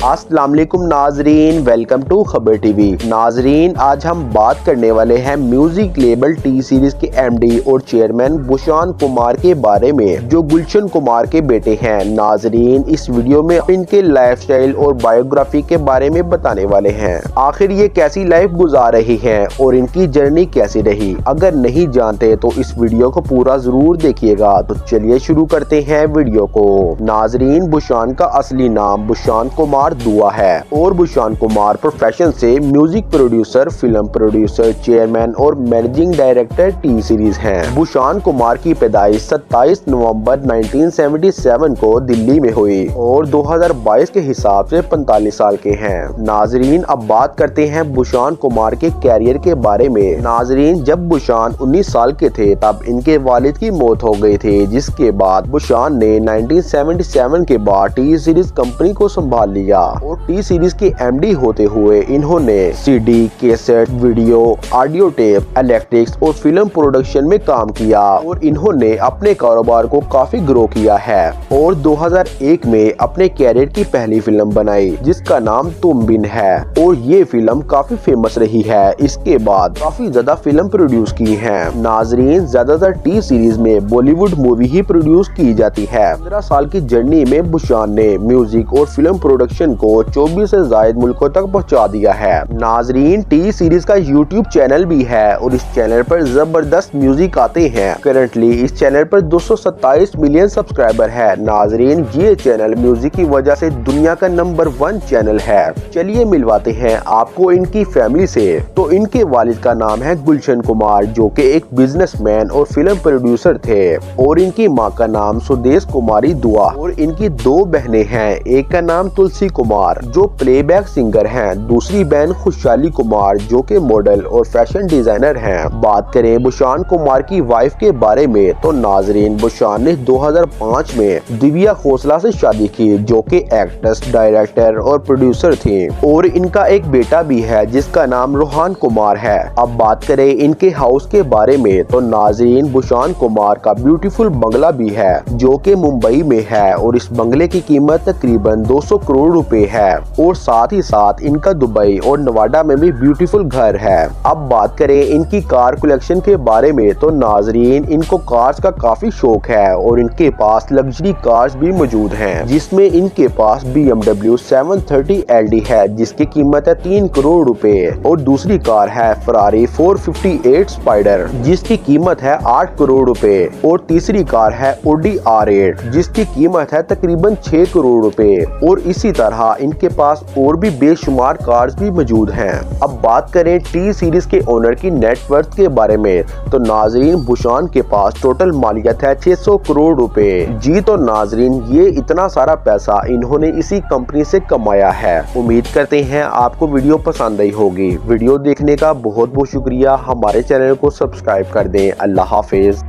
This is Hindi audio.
अस्सलाम वालेकुम नाजरीन, वेलकम टू खबर टीवी। नाजरीन, आज हम बात करने वाले हैं म्यूजिक लेबल टी सीरीज के एमडी और चेयरमैन बुशान कुमार के बारे में, जो गुलशन कुमार के बेटे हैं। नाजरीन, इस वीडियो में इनके लाइफस्टाइल और बायोग्राफी के बारे में बताने वाले हैं। आखिर ये कैसी लाइफ गुजार रही हैं और इनकी जर्नी कैसी रही। अगर नहीं जानते तो इस वीडियो को पूरा जरूर देखिएगा। तो चलिए शुरू करते हैं वीडियो को। नाजरीन, बुशान का असली नाम बुशान कुमार दुआ है और बुशान कुमार प्रोफेशन से music producer, film producer, chairman और मैनेजिंग डायरेक्टर टी सीरीज हैं। बुशान कुमार की पैदाइश 27 नवंबर 1977 को दिल्ली में हुई और 2022 के हिसाब से 45 साल के हैं। नाजरीन, अब बात करते हैं बुशान कुमार के कैरियर के बारे में। नाजरीन, जब बुशान 19 साल के थे तब इनके वालिद की मौत हो गई थी, जिसके बाद बुशान ने 1977 के बाद टी सीरीज कंपनी को संभाल लिया और टी सीरीज के एमडी होते हुए इन्होंने CD, cassette, video, audio tape, electrics और फिल्म प्रोडक्शन में काम किया और इन्होंने अपने कारोबार को काफी ग्रो किया है और 2001 में अपने कैरियर की पहली फिल्म बनाई जिसका नाम तुम बिन है और ये फिल्म काफी फेमस रही है। इसके बाद काफी ज्यादा फिल्म प्रोड्यूस की है। नाजरीन, ज्यादातर टी सीरीज में बॉलीवुड मूवी ही प्रोड्यूस की जाती है। 15 साल की जर्नी में बुशान ने म्यूजिक और फिल्म प्रोडक्शन को 24 से ज्यादा मुल्कों तक पहुंचा दिया है। नाजरीन, टी सीरीज का यूट्यूब चैनल भी है और इस चैनल पर जबरदस्त म्यूजिक आते हैं। करंटली इस चैनल पर 227 मिलियन सब्सक्राइबर है। नाजरीन, ये चैनल म्यूजिक की वजह से दुनिया का नंबर 1 चैनल है। चलिए मिलवाते हैं आपको इनकी फैमिली से। तो इनके वालिद का नाम है गुलशन कुमार, जो कि एक बिजनेसमैन और फिल्म प्रोड्यूसर थे और इनकी माँ का नाम सुदेश कुमारी दुआ और इनकी 2 बहनें हैं। एक का नाम तुलसी कुमार जो प्लेबैक सिंगर हैं, दूसरी बहन खुशहाली कुमार जो के मॉडल और फैशन डिजाइनर हैं। बात करें बुशान कुमार की वाइफ के बारे में तो नाजरीन, बुशान ने 2005 में दिव्या खोसला से शादी की जो कि एक्ट्रेस, डायरेक्टर और प्रोड्यूसर थी और इनका एक बेटा भी है जिसका नाम रोहान कुमार है। अब बात करें इनके हाउस के बारे में तो नाजरीन, बुशान कुमार का ब्यूटीफुल बंगला भी है जो कि मुंबई में है और इस बंगले की कीमत तकरीबन 200 करोड़ रुपए है और साथ ही साथ इनका दुबई और नवाडा में भी ब्यूटीफुल घर है। अब बात करें इनकी कार कलेक्शन के बारे में तो नाजरीन, इनको कार्स का काफी शौक है और इनके पास लग्जरी कार्स भी मौजूद हैं, जिसमें इनके पास BMW 730 LD है जिसकी कीमत है 3 करोड़ रुपए और दूसरी कार है फरारी 458 स्पाइडर जिसकी कीमत है 8 करोड़ रुपए और तीसरी कार है Audi R8 जिसकी कीमत है तकरीबन 6 करोड़ रुपए और इसी तरह इनके पास और भी बेशुमार कार्स भी मौजूद हैं। अब बात करें टी सीरीज के ओनर की नेटवर्थ के बारे में तो नाजरीन, बुशान के पास टोटल मालियत है 600 करोड़ रुपए। जी तो नाजरीन, ये इतना सारा पैसा इन्होंने इसी कंपनी से कमाया है। उम्मीद करते हैं आपको वीडियो पसंद आई होगी। वीडियो देखने का बहुत बहुत शुक्रिया। हमारे चैनल को सब्सक्राइब कर दें। अल्लाह हाफिज।